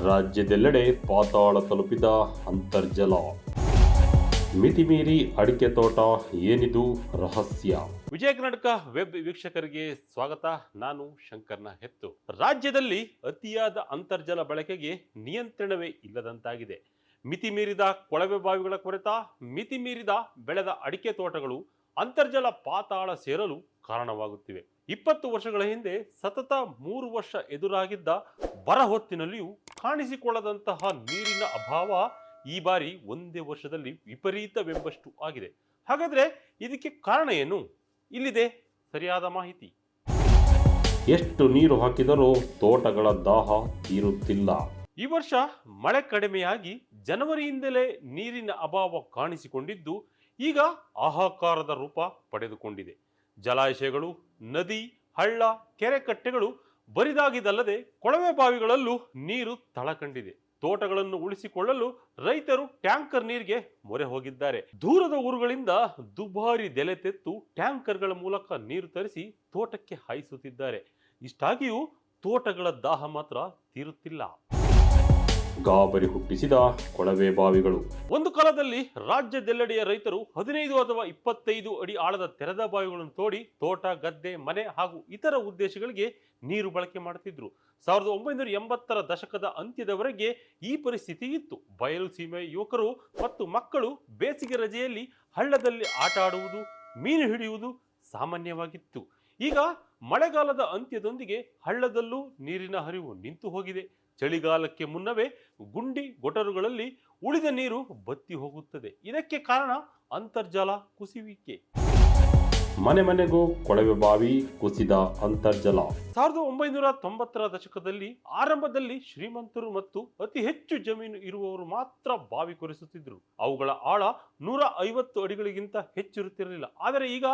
ರಾಜ್ಯದೆಲ್ಲೆಡೆ ಪಾತಾಳ ತಲುಪಿದ ಅಂತರ್ಜಲ. ಮಿತಿಮೀರಿ ಅಡಿಕೆ ತೋಟ, ಏನಿದು ರಹಸ್ಯ? ವಿಜಯ ಕರ್ನಾಟಕ ವೆಬ್ ವೀಕ್ಷಕರಿಗೆ ಸ್ವಾಗತ. ನಾನು ಶಂಕರ್ನ ಹೆತ್ತು. ರಾಜ್ಯದಲ್ಲಿ ಅತಿಯಾದ ಅಂತರ್ಜಲ ಬಳಕೆಗೆ ನಿಯಂತ್ರಣವೇ ಇಲ್ಲದಂತಾಗಿದೆ. ಮಿತಿಮೀರಿದ ಕೊಳವೆ ಬಾವಿಗಳ ಕೊರೆತ, ಮಿತಿಮೀರಿದ ಬೆಳೆದ ಅಡಿಕೆ ತೋಟಗಳು ಅಂತರ್ಜಲ ಪಾತಾಳ ಸೇರಲು ಕಾರಣವಾಗುತ್ತಿವೆ. 20 ವರ್ಷಗಳ ಹಿಂದೆ ಸತತ 3 ವರ್ಷ ಎದುರಾಗಿದ್ದ ಬರ ಹೊತ್ತಿನಲ್ಲಿಯೂ ಕಾಣಿಸಿಕೊಳ್ಳದಂತಹ ನೀರಿನ ಅಭಾವ ಈ ಬಾರಿ ಒಂದೇ ವರ್ಷದಲ್ಲಿ ವಿಪರೀತವೆಂಬಷ್ಟು ಆಗಿದೆ. ಹಾಗಾದ್ರೆ ಇದಕ್ಕೆ ಕಾರಣ ಏನು? ಇಲ್ಲಿದೆ ಸರಿಯಾದ ಮಾಹಿತಿ. ಎಷ್ಟು ನೀರು ಹಾಕಿದರೂ ತೋಟಗಳ ದಾಹ ತೀರುತ್ತಿಲ್ಲ. ಈ ವರ್ಷ ಮಳೆ ಕಡಿಮೆಯಾಗಿ ಜನವರಿಯಿಂದಲೇ ನೀರಿನ ಅಭಾವ ಕಾಣಿಸಿಕೊಂಡಿದ್ದು ಈಗ ಹಾಹಾಕಾರದ ರೂಪ ಪಡೆದುಕೊಂಡಿದೆ. ಜಲಾಶಯಗಳು, ನದಿ, ಹಳ್ಳ, ಕೆರೆ ಕಟ್ಟೆಗಳು ಬರಿದಾಗಿದ್ದಲ್ಲದೆ ಕೊಳವೆ ಬಾವಿಗಳಲ್ಲೂ ನೀರು ತಳಕಂಡಿದೆ. ತೋಟಗಳನ್ನು ಉಳಿಸಿಕೊಳ್ಳಲು ರೈತರು ಟ್ಯಾಂಕರ್ ನೀರಿಗೆ ಮೊರೆ ಹೋಗಿದ್ದಾರೆ. ದೂರದ ಊರುಗಳಿಂದ ದುಬಾರಿ ಬೆಲೆ ತೆತ್ತು ಟ್ಯಾಂಕರ್ಗಳ ಮೂಲಕ ನೀರು ತರಿಸಿ ತೋಟಕ್ಕೆ ಹಾಯಿಸುತ್ತಿದ್ದಾರೆ. ಇಷ್ಟಾಗಿಯೂ ತೋಟಗಳ ದಾಹ ಮಾತ್ರ ತೀರುತ್ತಿಲ್ಲ. ಗಾಬರಿ ಹುಟ್ಟಿಸಿದ ಕೊಳವೆ ಬಾವಿಗಳು. ಒಂದು ಕಾಲದಲ್ಲಿ ರಾಜ್ಯದೆಲ್ಲೆಡೆಯ ರೈತರು 15 ಅಥವಾ 25 ಅಡಿ ಆಳದ ತೆರೆದ ಬಾವಿಗಳನ್ನು ತೋಡಿ ತೋಟ, ಗದ್ದೆ, ಮನೆ ಹಾಗೂ ಇತರ ಉದ್ದೇಶಗಳಿಗೆ ನೀರು ಬಳಕೆ ಮಾಡುತ್ತಿದ್ರು. 1980ರ ದಶಕದ ಅಂತ್ಯದವರೆಗೆ ಈ ಪರಿಸ್ಥಿತಿ ಇತ್ತು. ಬಯಲು ಸೀಮೆಯ ಯುವಕರು ಮತ್ತು ಮಕ್ಕಳು ಬೇಸಿಗೆ ರಜೆಯಲ್ಲಿ ಹಳ್ಳದಲ್ಲಿ ಆಟ ಆಡುವುದು, ಮೀನು ಹಿಡಿಯುವುದು ಸಾಮಾನ್ಯವಾಗಿತ್ತು. ಈಗ ಮಳೆಗಾಲದ ಅಂತ್ಯದೊಂದಿಗೆ ಹಳ್ಳದಲ್ಲೂ ನೀರಿನ ಹರಿವು ನಿಂತು ಹೋಗಿದೆ. ಚಳಿಗಾಲಕ್ಕೆ ಮುನ್ನವೇ ಗುಂಡಿ ಗೊಟರುಗಳಲ್ಲಿ ಉಳಿದ ನೀರು ಬತ್ತಿ ಹೋಗುತ್ತದೆ. ಇದಕ್ಕೆ ಕಾರಣ ಅಂತರ್ಜಲ ಕುಸಿಯುವಿಕೆ. ಮನೆ ಮನೆಗೂ ಕೊಳವೆ ಬಾವಿ, ಕುಸಿದ ಅಂತರ್ಜಲ. 1990ರ ದಶಕದಲ್ಲಿ ಆರಂಭದಲ್ಲಿ ಶ್ರೀಮಂತರು ಮತ್ತು ಅತಿ ಹೆಚ್ಚು ಜಮೀನು ಇರುವವರು ಮಾತ್ರ ಬಾವಿ ಕೊರೆಸುತ್ತಿದ್ದರು. ಅವುಗಳ ಆಳ 150 ಅಡಿಗಳಿಗಿಂತ ಹೆಚ್ಚಿರುತ್ತಿರಲಿಲ್ಲ. ಆದರೆ ಈಗ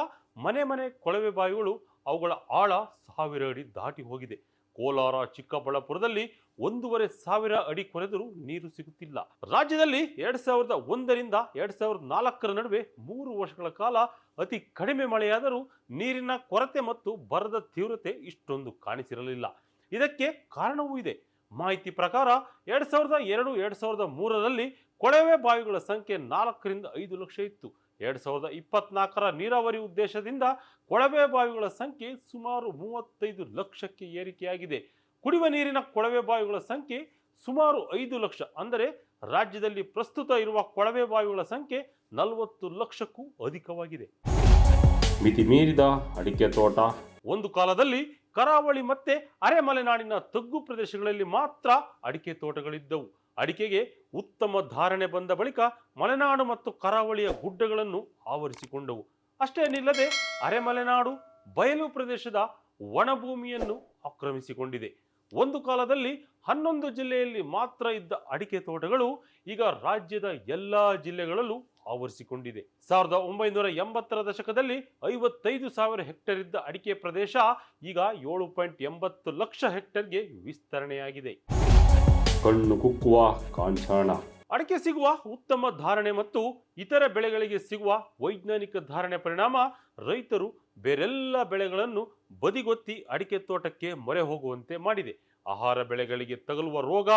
ಮನೆ ಮನೆ ಕೊಳವೆ ಬಾವಿಗಳು, ಅವುಗಳ ಆಳ 1000 ಅಡಿ ದಾಟಿ ಹೋಗಿದೆ. ಕೋಲಾರ, ಚಿಕ್ಕಬಳ್ಳಾಪುರದಲ್ಲಿ 1500 ಅಡಿ ಕೊರೆದರೂ ನೀರು ಸಿಗುತ್ತಿಲ್ಲ. ರಾಜ್ಯದಲ್ಲಿ 2001ರಿಂದ 2004ರ ನಡುವೆ 3 ವರ್ಷಗಳ ಕಾಲ ಅತಿ ಕಡಿಮೆ ಮಳೆಯಾದರೂ ನೀರಿನ ಕೊರತೆ ಮತ್ತು ಬರದ ತೀವ್ರತೆ ಇಷ್ಟೊಂದು ಕಾಣಿಸಿರಲಿಲ್ಲ. ಇದಕ್ಕೆ ಕಾರಣವೂ ಇದೆ. ಮಾಹಿತಿ ಪ್ರಕಾರ 2002-2003ರಲ್ಲಿ ಕೊಳವೆ ಬಾವಿಗಳ ಸಂಖ್ಯೆ 4ರಿಂದ 5 ಲಕ್ಷ ಇತ್ತು. 2024ರ ನೀರಾವರಿ ಉದ್ದೇಶದಿಂದ ಕೊಳವೆ ಬಾವಿಗಳ ಸಂಖ್ಯೆ ಸುಮಾರು 35 ಲಕ್ಷಕ್ಕೆ ಏರಿಕೆಯಾಗಿದೆ. ಕುಡಿಯುವ ನೀರಿನ ಕೊಳವೆ ಬಾವಿಗಳ ಸಂಖ್ಯೆ ಸುಮಾರು 5 ಲಕ್ಷ. ಅಂದರೆ ರಾಜ್ಯದಲ್ಲಿ ಪ್ರಸ್ತುತ ಇರುವ ಕೊಳವೆ ಬಾವಿಗಳ ಸಂಖ್ಯೆ 40 ಲಕ್ಷಕ್ಕೂ ಅಧಿಕವಾಗಿದೆ. ಮಿತಿ ಮೀರಿದ ಅಡಿಕೆ ತೋಟ. ಒಂದು ಕಾಲದಲ್ಲಿ ಕರಾವಳಿ ಮತ್ತೆ ಅರೆಮಲೆನಾಡಿನ ತಗ್ಗು ಪ್ರದೇಶಗಳಲ್ಲಿ ಮಾತ್ರ ಅಡಿಕೆ ತೋಟಗಳಿದ್ದವು. ಅಡಿಕೆಗೆ ಉತ್ತಮ ಧಾರಣೆ ಬಂದ ಬಳಿಕ ಮಲೆನಾಡು ಮತ್ತು ಕರಾವಳಿಯ ಗುಡ್ಡಗಳನ್ನು ಆವರಿಸಿಕೊಂಡವು. ಅಷ್ಟೇ ನಿಲ್ಲದೆ ಅರೆಮಲೆನಾಡು ಬಯಲು ಪ್ರದೇಶದ ಒಣಭೂಮಿಯನ್ನು ಆಕ್ರಮಿಸಿಕೊಂಡಿದೆ. ಒಂದು ಕಾಲದಲ್ಲಿ 11 ಜಿಲ್ಲೆಯಲ್ಲಿ ಮಾತ್ರ ಇದ್ದ ಅಡಿಕೆ ತೋಟಗಳು ಈಗ ರಾಜ್ಯದ ಎಲ್ಲಾ ಜಿಲ್ಲೆಗಳಲ್ಲೂ ಆವರಿಸಿಕೊಂಡಿದೆ. 1980ರ ದಶಕದಲ್ಲಿ 55,000 ಹೆಕ್ಟೇರ್ ಇದ್ದ ಅಡಿಕೆ ಪ್ರದೇಶ ಈಗ 7.80 ಲಕ್ಷ ಹೆಕ್ಟೇರ್ಗೆ ವಿಸ್ತರಣೆಯಾಗಿದೆ. ಕಣ್ಣು ಕುಕ್ಕುವ ಕಾಂಚಾಣ. ಅಡಿಕೆ ಸಿಗುವ ಉತ್ತಮ ಧಾರಣೆ ಮತ್ತು ಇತರ ಬೆಳೆಗಳಿಗೆ ಸಿಗುವ ವೈಜ್ಞಾನಿಕ ಧಾರಣೆ ಪರಿಣಾಮ ರೈತರು ಬೇರೆಲ್ಲ ಬೆಳೆಗಳನ್ನು ಬದಿಗೊತ್ತಿ ಅಡಿಕೆ ತೋಟಕ್ಕೆ ಮೊರೆ ಹೋಗುವಂತೆ ಮಾಡಿದೆ. ಆಹಾರ ಬೆಳೆಗಳಿಗೆ ತಗುಲುವ ರೋಗ,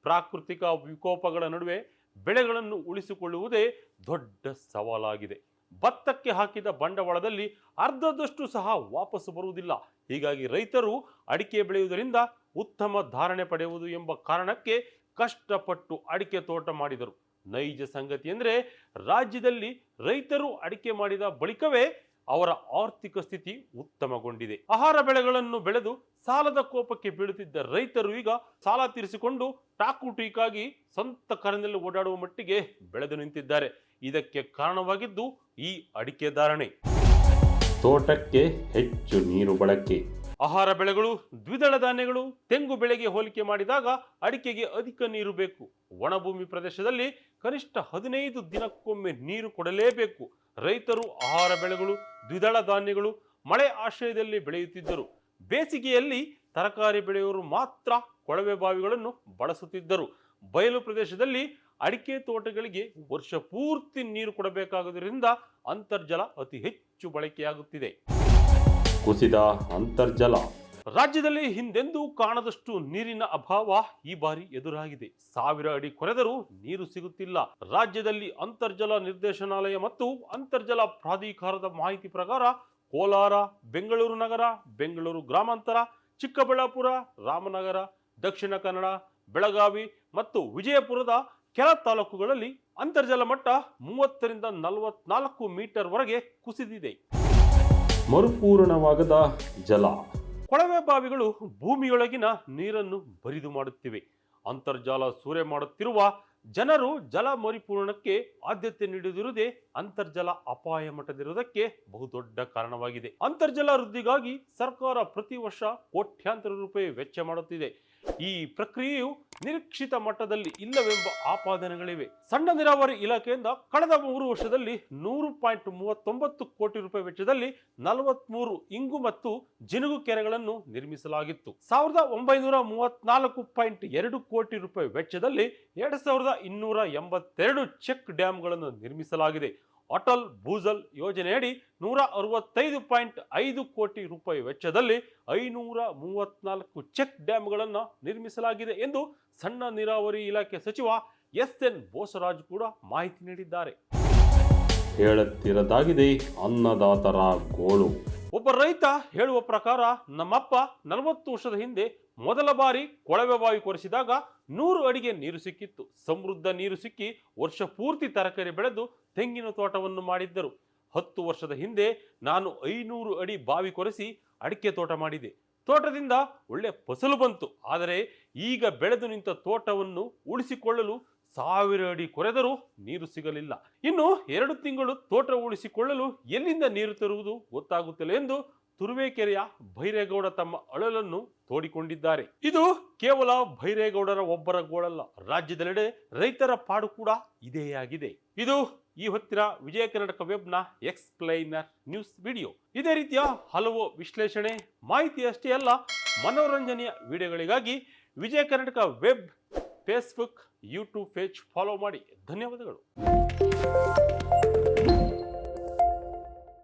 ಪ್ರಾಕೃತಿಕ ವಿಕೋಪಗಳ ನಡುವೆ ಬೆಳೆಗಳನ್ನು ಉಳಿಸಿಕೊಳ್ಳುವುದೇ ದೊಡ್ಡ ಸವಾಲಾಗಿದೆ. ಭತ್ತಕ್ಕೆ ಹಾಕಿದ ಬಂಡವಾಳದಲ್ಲಿ ಅರ್ಧದಷ್ಟು ಸಹ ವಾಪಸ್ಸು ಬರುವುದಿಲ್ಲ. ಹೀಗಾಗಿ ರೈತರು ಅಡಿಕೆ ಬೆಳೆಯುವುದರಿಂದ ಉತ್ತಮ ಧಾರಣೆ ಪಡೆಯುವುದು ಎಂಬ ಕಾರಣಕ್ಕೆ ಕಷ್ಟಪಟ್ಟು ಅಡಿಕೆ ತೋಟ ಮಾಡಿದರು. ನೈಜ ಸಂಗತಿ ಎಂದರೆ ರಾಜ್ಯದಲ್ಲಿ ರೈತರು ಅಡಿಕೆ ಮಾಡಿದ ಬಳಿಕವೇ ಅವರ ಆರ್ಥಿಕ ಸ್ಥಿತಿ ಉತ್ತಮಗೊಂಡಿದೆ. ಆಹಾರ ಬೆಳೆಗಳನ್ನು ಬೆಳೆದು ಸಾಲದ ಕೋಪಕ್ಕೆ ಬೀಳುತ್ತಿದ್ದ ರೈತರು ಈಗ ಸಾಲ ತೀರಿಸಿಕೊಂಡು ಟಾಕುಟೀಕಾಗಿ ಸ್ವಂತ ಕಾರಿನಲ್ಲಿ ಓಡಾಡುವ ಮಟ್ಟಿಗೆ ಬೆಳೆದು ನಿಂತಿದ್ದಾರೆ. ಇದಕ್ಕೆ ಕಾರಣವಾಗಿದ್ದು ಈ ಅಡಿಕೆ ಧಾರಣೆ. ತೋಟಕ್ಕೆ ಹೆಚ್ಚು ನೀರು ಬಳಕೆ. ಆಹಾರ ಬೆಳೆಗಳು, ದ್ವಿದಳ ಧಾನ್ಯಗಳು, ತೆಂಗು ಬೆಳೆಗೆ ಹೋಲಿಕೆ ಮಾಡಿದಾಗ ಅಡಿಕೆಗೆ ಅಧಿಕ ನೀರು ಬೇಕು. ಒಣಭೂಮಿ ಪ್ರದೇಶದಲ್ಲಿ ಕನಿಷ್ಠ 15 ದಿನಕ್ಕೊಮ್ಮೆ ನೀರು ಕೊಡಲೇಬೇಕು. ರೈತರು ಆಹಾರ ಬೆಳೆಗಳು, ದ್ವಿದಳ ಧಾನ್ಯಗಳು ಮಳೆ ಆಶ್ರಯದಲ್ಲಿ ಬೆಳೆಯುತ್ತಿದ್ದರು. ಬೇಸಿಗೆಯಲ್ಲಿ ತರಕಾರಿ ಬೆಳೆಯುವವರು ಮಾತ್ರ ಕೊಳವೆ ಬಾವಿಗಳನ್ನು ಬಳಸುತ್ತಿದ್ದರು. ಬಯಲು ಪ್ರದೇಶದಲ್ಲಿ ಅಡಿಕೆ ತೋಟಗಳಿಗೆ ವರ್ಷ ಪೂರ್ತಿ ನೀರು ಕೊಡಬೇಕಾಗುವುದರಿಂದ ಅಂತರ್ಜಲ ಅತಿ ಹೆಚ್ಚು ಬಳಕೆಯಾಗುತ್ತಿದೆ. ಕುಸಿದ ಅಂತರ್ಜಲ. ರಾಜ್ಯದಲ್ಲಿ ಹಿಂದೆಂದೂ ಕಾಣದಷ್ಟು ನೀರಿನ ಅಭಾವ ಈ ಬಾರಿ ಎದುರಾಗಿದೆ. 1000 ಅಡಿ ಕೊರೆದರೂ ನೀರು ಸಿಗುತ್ತಿಲ್ಲ. ರಾಜ್ಯದಲ್ಲಿ ಅಂತರ್ಜಲ ನಿರ್ದೇಶನಾಲಯ ಮತ್ತು ಅಂತರ್ಜಲ ಪ್ರಾಧಿಕಾರದ ಮಾಹಿತಿ ಪ್ರಕಾರ ಕೋಲಾರ, ಬೆಂಗಳೂರು ನಗರ, ಬೆಂಗಳೂರು ಗ್ರಾಮಾಂತರ, ಚಿಕ್ಕಬಳ್ಳಾಪುರ, ರಾಮನಗರ, ದಕ್ಷಿಣ ಕನ್ನಡ, ಬೆಳಗಾವಿ ಮತ್ತು ವಿಜಯಪುರದ ಕೆಲ ತಾಲೂಕುಗಳಲ್ಲಿ ಅಂತರ್ಜಲ ಮಟ್ಟ 30 ರಿಂದ 44 ಮೀಟರ್ ವರೆಗೆ ಕುಸಿದಿದೆ. ಮರುಪೂರಣವಾಗದ ಜಲ. ಕೊಳವೆ ಬಾವಿಗಳು ಭೂಮಿಯೊಳಗಿನ ನೀರನ್ನು ಬರಿದು ಮಾಡುತ್ತಿವೆ. ಅಂತರ್ಜಲ ಸೂರೆ ಮಾಡುತ್ತಿರುವ ಜನರು ಜಲ ಮರುಪೂರಣಕ್ಕೆ ಆದ್ಯತೆ ನೀಡದಿರುವುದೇ ಅಂತರ್ಜಲ ಅಪಾಯ ಮಟ್ಟದಿರುವುದಕ್ಕೆ ಬಹುದೊಡ್ಡ ಕಾರಣವಾಗಿದೆ. ಅಂತರ್ಜಲ ವೃದ್ಧಿಗಾಗಿ ಸರ್ಕಾರ ಪ್ರತಿ ವರ್ಷ ಕೋಟ್ಯಾಂತರ ರೂಪಾಯಿ ವೆಚ್ಚ ಮಾಡುತ್ತಿದೆ. ಈ ಪ್ರಕ್ರಿಯೆಯು ನಿರೀಕ್ಷಿತ ಮಟ್ಟದಲ್ಲಿ ಇಲ್ಲವೆಂಬ ಆಪಾದನೆಗಳಿವೆ. ಸಣ್ಣ ನೀರಾವರಿ ಇಲಾಖೆಯಿಂದ ಕಳೆದ 3 ವರ್ಷದಲ್ಲಿ 100.39 ಕೋಟಿ ರೂಪಾಯಿ ವೆಚ್ಚದಲ್ಲಿ 43 ಇಂಗು ಮತ್ತು ಜಿನುಗು ಕೆರೆಗಳನ್ನು ನಿರ್ಮಿಸಲಾಗಿತ್ತು. 1934.2 ಕೋಟಿ ರೂಪಾಯಿ ವೆಚ್ಚದಲ್ಲಿ 2282 ಚೆಕ್ ಡ್ಯಾಂಗಳನ್ನು ನಿರ್ಮಿಸಲಾಗಿದೆ. ಅಟಲ್ ಭೂಜಲ್ ಯೋಜನೆಯಡಿ 165.5 ಕೋಟಿ ರೂಪಾಯಿ ವೆಚ್ಚದಲ್ಲಿ 534 ಚೆಕ್ ಡ್ಯಾಂಗಳನ್ನು ನಿರ್ಮಿಸಲಾಗಿದೆ ಎಂದು ಸಣ್ಣ ನೀರಾವರಿ ಇಲಾಖೆ ಸಚಿವ ಎಸ್.ಎನ್. ಬೋಸರಾಜ್ ಕೂಡ ಮಾಹಿತಿ ನೀಡಿದ್ದಾರೆ. ಹೇಳುತ್ತಿರದಾಗಿದೆ ಅನ್ನದಾತರ ಗೋಳು. ಒಬ್ಬ ರೈತ ಹೇಳುವ ಪ್ರಕಾರ, ನಮ್ಮಪ್ಪ 40 ವರ್ಷದ ಹಿಂದೆ ಮೊದಲ ಬಾರಿ ಕೊಳವೆ ಬಾವಿ ಕೊರೆಸಿದಾಗ 100 ಅಡಿಗೆ ನೀರು ಸಿಕ್ಕಿತ್ತು. ಸಮೃದ್ಧ ನೀರು ಸಿಕ್ಕಿ ವರ್ಷ ಪೂರ್ತಿ ತರಕಾರಿ ಬೆಳೆದು ತೆಂಗಿನ ತೋಟವನ್ನು ಮಾಡಿದ್ದರು. 10 ವರ್ಷದ ಹಿಂದೆ ನಾನು 500 ಅಡಿ ಬಾವಿ ಕೊರೆಸಿ ಅಡಿಕೆ ತೋಟ ಮಾಡಿದೆ. ತೋಟದಿಂದ ಒಳ್ಳೆ ಫಸಲು ಬಂತು. ಆದರೆ ಈಗ ಬೆಳೆದು ನಿಂತ ತೋಟವನ್ನು ಉಳಿಸಿಕೊಳ್ಳಲು 1000 ಅಡಿ ಕೊರೆದರೂ ನೀರು ಸಿಗಲಿಲ್ಲ. ಇನ್ನು 2 ತಿಂಗಳು ತೋಟ ಉಳಿಸಿಕೊಳ್ಳಲು ಎಲ್ಲಿಂದ ನೀರು ತರುವುದು ಗೊತ್ತಾಗುತ್ತಿಲ್ಲ ಎಂದು ತುರುವೇಕೆರೆಯ ಭೈರೇಗೌಡ ತಮ್ಮ ಅಳಲನ್ನು ತೋಡಿಕೊಂಡಿದ್ದಾರೆ. ಇದು ಕೇವಲ ಭೈರೇಗೌಡರ ಒಬ್ಬರ ಗೋಳಲ್ಲ, ರಾಜ್ಯದೆಲ್ಲೆಡೆ ರೈತರ ಪಾಡು ಕೂಡ ಇದೇ ಆಗಿದೆ. ಇದು ಈ ಹೊತ್ತಿನ ವಿಜಯ ಕರ್ನಾಟಕ ವೆಬ್ನ ಎಕ್ಸ್ಪ್ಲೈನರ್ ನ್ಯೂಸ್ ವಿಡಿಯೋ. ಇದೇ ರೀತಿಯ ಹಲವು ವಿಶ್ಲೇಷಣೆ, ಮಾಹಿತಿ ಅಷ್ಟೇ ಅಲ್ಲ, ಮನೋರಂಜನೆಯ ವಿಡಿಯೋಗಳಿಗಾಗಿ Vijaya Karnataka web Facebook, YouTube page follow ಮಾಡಿ. ಧನ್ಯವಾದಗಳು.